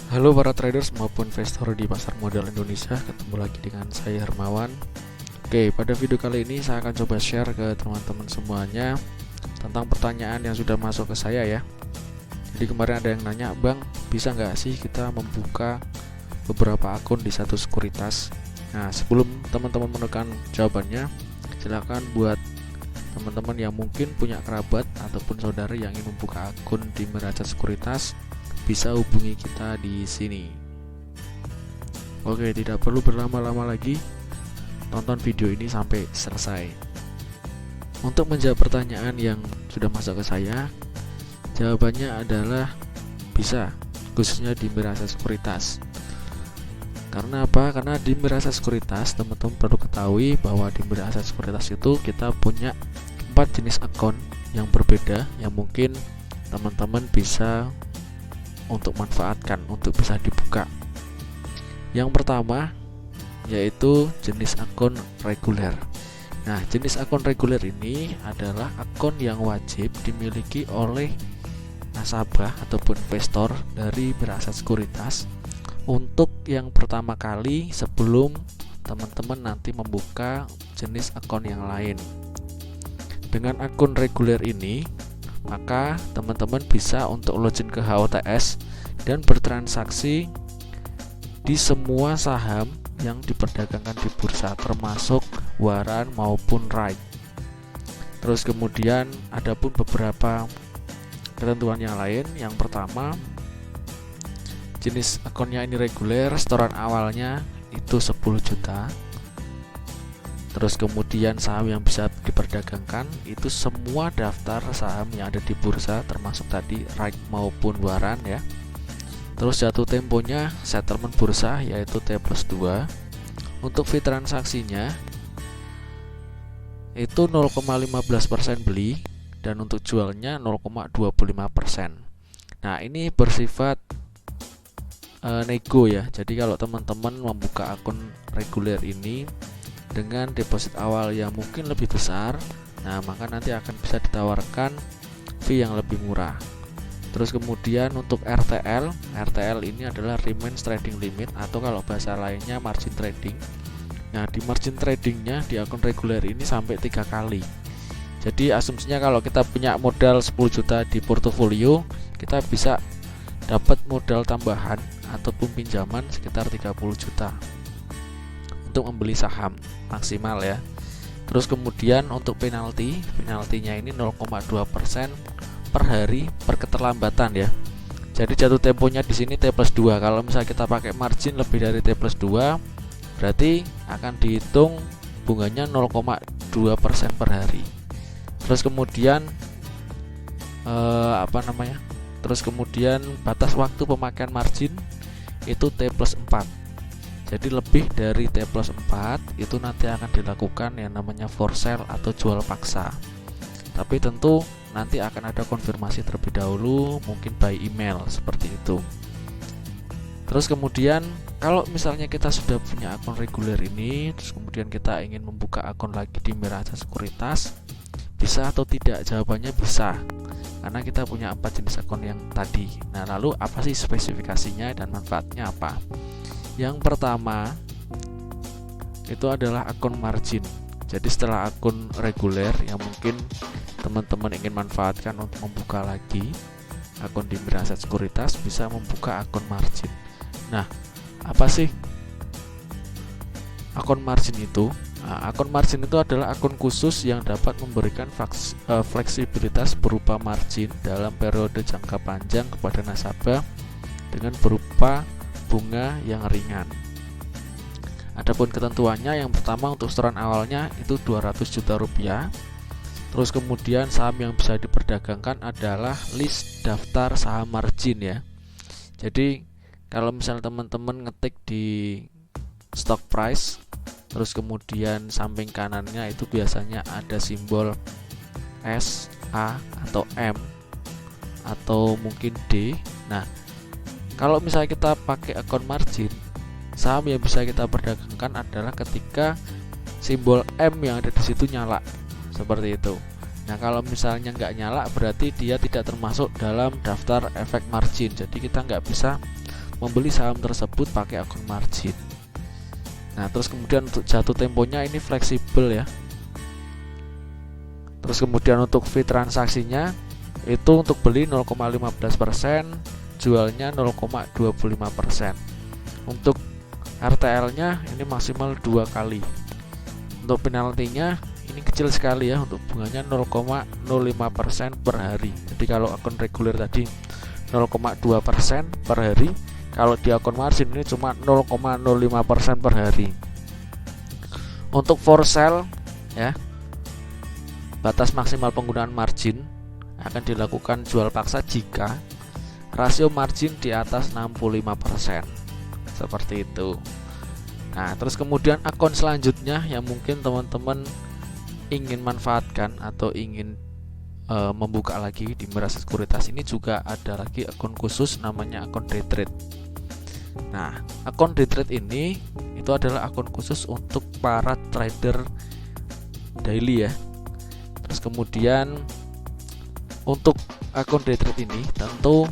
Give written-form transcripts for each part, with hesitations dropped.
Halo para traders maupun investor di pasar modal Indonesia, ketemu lagi dengan saya Hermawan. Oke, pada video kali ini saya akan coba share ke teman-teman semuanya tentang pertanyaan yang sudah masuk ke saya ya. Jadi kemarin ada yang nanya, Bang, bisa nggak sih kita membuka beberapa akun di satu sekuritas? Nah, sebelum teman-teman menekan jawabannya, silakan buat teman-teman yang mungkin punya kerabat ataupun saudara yang ingin membuka akun di neraca sekuritas, bisa hubungi kita di sini. Oke, tidak perlu berlama-lama lagi, tonton video ini sampai selesai. Untuk menjawab pertanyaan yang sudah masuk ke saya, jawabannya adalah bisa, khususnya di neraca sekuritas. Karena apa? Karena di neraca sekuritas, teman-teman perlu ketahui bahwa di neraca sekuritas itu kita punya 4 jenis akun yang berbeda yang mungkin teman-teman bisa untuk manfaatkan, untuk bisa dibuka. Yang pertama yaitu jenis akun reguler. Nah, jenis akun reguler ini adalah akun yang wajib dimiliki oleh nasabah ataupun investor dari neraca sekuritas untuk yang pertama kali sebelum teman-teman nanti membuka jenis akun yang lain. Dengan akun reguler ini, maka teman-teman bisa untuk login ke HOTS dan bertransaksi di semua saham yang diperdagangkan di bursa, termasuk waran maupun right. Terus kemudian ada pun beberapa ketentuan yang lain. Yang pertama, jenis akunnya ini reguler, setoran awalnya itu 10 juta. Terus kemudian saham yang bisa diperdagangkan itu semua daftar saham yang ada di bursa, termasuk tadi right maupun waran ya. Terus jatuh temponya settlement bursa yaitu T+2. Untuk fee transaksinya itu 0,15% beli dan untuk jualnya 0,25%. Nah, ini bersifat nego ya. Jadi kalau teman-teman membuka akun reguler ini dengan deposit awal yang mungkin lebih besar, nah maka nanti akan bisa ditawarkan fee yang lebih murah. Terus kemudian untuk RTL ini adalah Remains Trading Limit atau kalau bahasa lainnya margin trading. Nah, di margin tradingnya di akun reguler ini sampai 3 kali. Jadi asumsinya kalau kita punya modal 10 juta di portofolio, kita bisa dapat modal tambahan ataupun pinjaman sekitar 30 juta untuk membeli saham maksimal ya. Terus kemudian untuk penaltinya ini 0,2% per hari per keterlambatan ya. Jadi jatuh temponya di sini T+2. Kalau misalnya kita pakai margin lebih dari T+2, berarti akan dihitung bunganya 0,2% per hari. Terus kemudian Terus kemudian batas waktu pemakaian margin itu T+4. Jadi lebih dari T+4 itu nanti akan dilakukan yang namanya for sale atau jual paksa. Tapi tentu nanti akan ada konfirmasi terlebih dahulu, mungkin by email seperti itu. Terus kemudian kalau misalnya kita sudah punya akun reguler ini, terus kemudian kita ingin membuka akun lagi di neraca sekuritas, bisa atau tidak? Jawabannya bisa, karena kita punya 4 jenis akun yang tadi. Nah, lalu apa sih spesifikasinya dan manfaatnya apa? Yang pertama itu adalah akun margin. Jadi setelah akun reguler yang mungkin teman-teman ingin manfaatkan untuk membuka lagi akun di neraca sekuritas, bisa membuka akun margin. Nah, apa sih akun margin itu? Nah, akun margin itu adalah akun khusus yang dapat memberikan fleksibilitas berupa margin dalam periode jangka panjang kepada nasabah dengan berupa bunga yang ringan. Adapun ketentuannya, yang pertama untuk setoran awalnya itu 200 juta rupiah. Terus kemudian saham yang bisa diperdagangkan adalah list daftar saham margin ya. Jadi kalau misalnya teman-teman ngetik di stock price, terus kemudian samping kanannya itu biasanya ada simbol S, A atau M atau mungkin D. Nah, kalau misalnya kita pakai akun margin, saham yang bisa kita perdagangkan adalah ketika simbol M yang ada di situ nyala, seperti itu. Nah, kalau misalnya nggak nyala berarti dia tidak termasuk dalam daftar efek margin. Jadi kita nggak bisa membeli saham tersebut pakai akun margin. Nah, terus kemudian untuk jatuh temponya ini fleksibel ya. Terus kemudian untuk fee transaksinya itu untuk beli 0,15%, jualnya 0,25%. Untuk RTL-nya ini maksimal 2 kali. Untuk penaltinya ini kecil sekali ya, untuk bunganya 0,05% per hari. Jadi kalau akun reguler tadi 0,2% per hari, kalau di akun margin ini cuma 0,05% per hari. Untuk for sale ya, batas maksimal penggunaan margin akan dilakukan jual paksa jika rasio margin di atas 65%. Seperti itu. Nah, terus kemudian akun selanjutnya yang mungkin teman-teman ingin manfaatkan atau ingin membuka lagi di Mirasa Sekuritas ini, juga ada lagi akun khusus namanya akun day trade. Nah, akun day trade ini itu adalah akun khusus untuk para trader daily ya. Terus kemudian untuk akun day trade ini tentu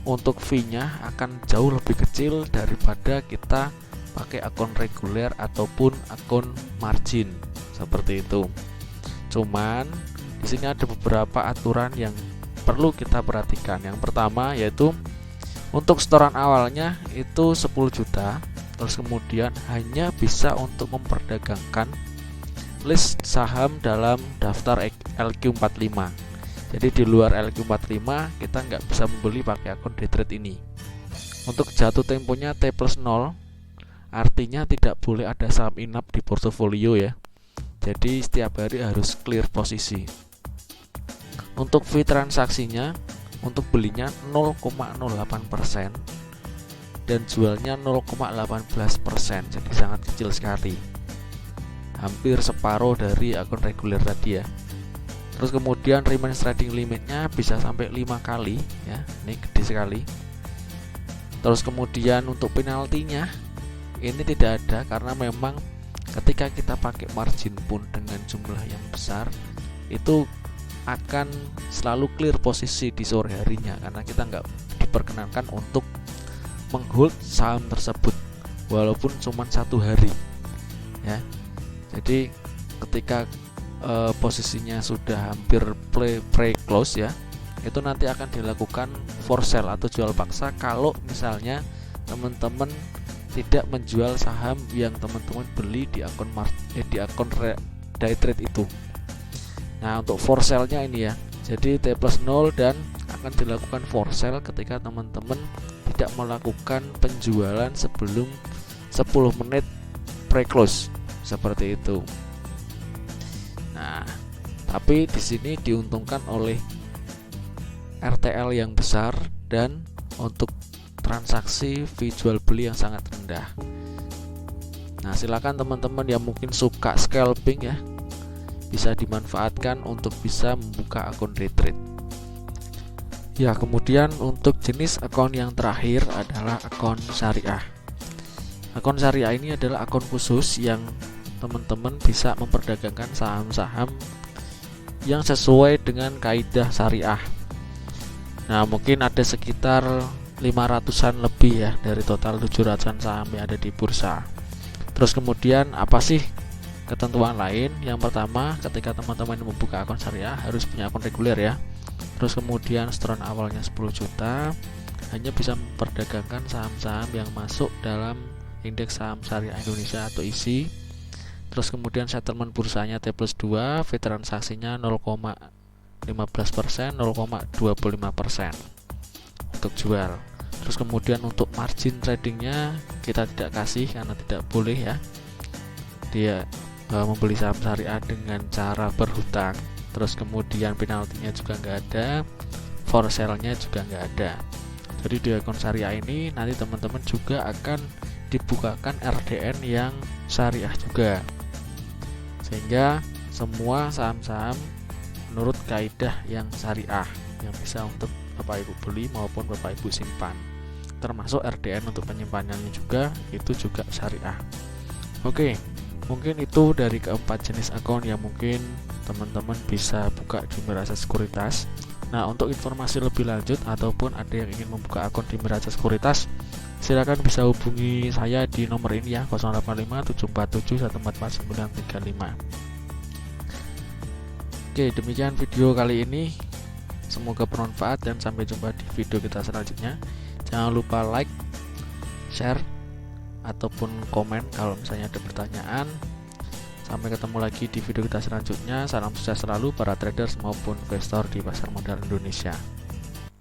untuk fee-nya akan jauh lebih kecil daripada kita pakai akun reguler ataupun akun margin seperti itu. Cuman di sini ada beberapa aturan yang perlu kita perhatikan. Yang pertama yaitu untuk setoran awalnya itu 10 juta, terus kemudian hanya bisa untuk memperdagangkan list saham dalam daftar LQ45. Jadi di luar LQ45 kita nggak bisa membeli pakai akun day trade ini. Untuk jatuh temponya T+0, artinya tidak boleh ada saham inap di portofolio ya. Jadi setiap hari harus clear posisi. Untuk fee transaksinya, untuk belinya 0,08% dan jualnya 0,18%. Jadi sangat kecil sekali, hampir separuh dari akun reguler tadi ya. Terus kemudian remains trading limitnya bisa sampai 5 kali ya, ini gede sekali. Terus kemudian untuk penaltinya ini tidak ada, karena memang ketika kita pakai margin pun dengan jumlah yang besar itu akan selalu clear posisi di sore harinya, karena kita nggak diperkenankan untuk menghold saham tersebut walaupun cuma 1 hari ya. Jadi ketika posisinya sudah hampir pre-close ya, itu nanti akan dilakukan for sale atau jual paksa kalau misalnya teman-teman tidak menjual saham yang teman-teman beli di akun day trade itu. Nah, untuk for sale-nya ini ya, jadi T+0 dan akan dilakukan for sale ketika teman-teman tidak melakukan penjualan sebelum 10 menit pre-close seperti itu. Nah, tapi di sini diuntungkan oleh RTL yang besar dan untuk transaksi fee jual beli yang sangat rendah. Nah, silakan teman-teman yang mungkin suka scalping ya, bisa dimanfaatkan untuk bisa membuka akun day trade. Ya, kemudian untuk jenis akun yang terakhir adalah akun syariah. Akun syariah ini adalah akun khusus yang teman-teman bisa memperdagangkan saham-saham yang sesuai dengan kaidah syariah. Nah, mungkin ada sekitar 500-an lebih ya dari total 700-an saham yang ada di bursa. Terus kemudian apa sih ketentuan lain? Yang pertama, ketika teman-teman membuka akun syariah harus punya akun reguler ya. Terus kemudian setoran awalnya 10 juta, hanya bisa memperdagangkan saham-saham yang masuk dalam indeks saham syariah Indonesia atau ISI. Terus kemudian settlement bursanya T+2, fee transaksinya 0,15%, 0,25% untuk jual. Terus kemudian untuk margin tradingnya kita tidak kasih karena tidak boleh ya. Dia membeli saham syariah dengan cara berhutang. Terus kemudian penaltinya juga nggak ada, for sale-nya juga nggak ada. Jadi di akun syariah ini nanti teman-teman juga akan dibukakan RDN yang syariah juga, sehingga semua saham-saham menurut kaidah yang syariah yang bisa untuk Bapak Ibu beli maupun Bapak Ibu simpan, termasuk RDN untuk penyimpanannya juga itu juga syariah. Oke, mungkin itu dari keempat jenis akun yang mungkin teman-teman bisa buka di Mirasa Sekuritas. Nah, untuk informasi lebih lanjut ataupun ada yang ingin membuka akun di Miraja Sekuritas, silakan bisa hubungi saya di nomor ini ya, 085 747 144 935. Oke, demikian video kali ini. Semoga bermanfaat dan sampai jumpa di video kita selanjutnya. Jangan lupa like, share, ataupun komen kalau misalnya ada pertanyaan. Sampai ketemu lagi di video kita selanjutnya. Salam sukses selalu para traders maupun investor di pasar modal Indonesia.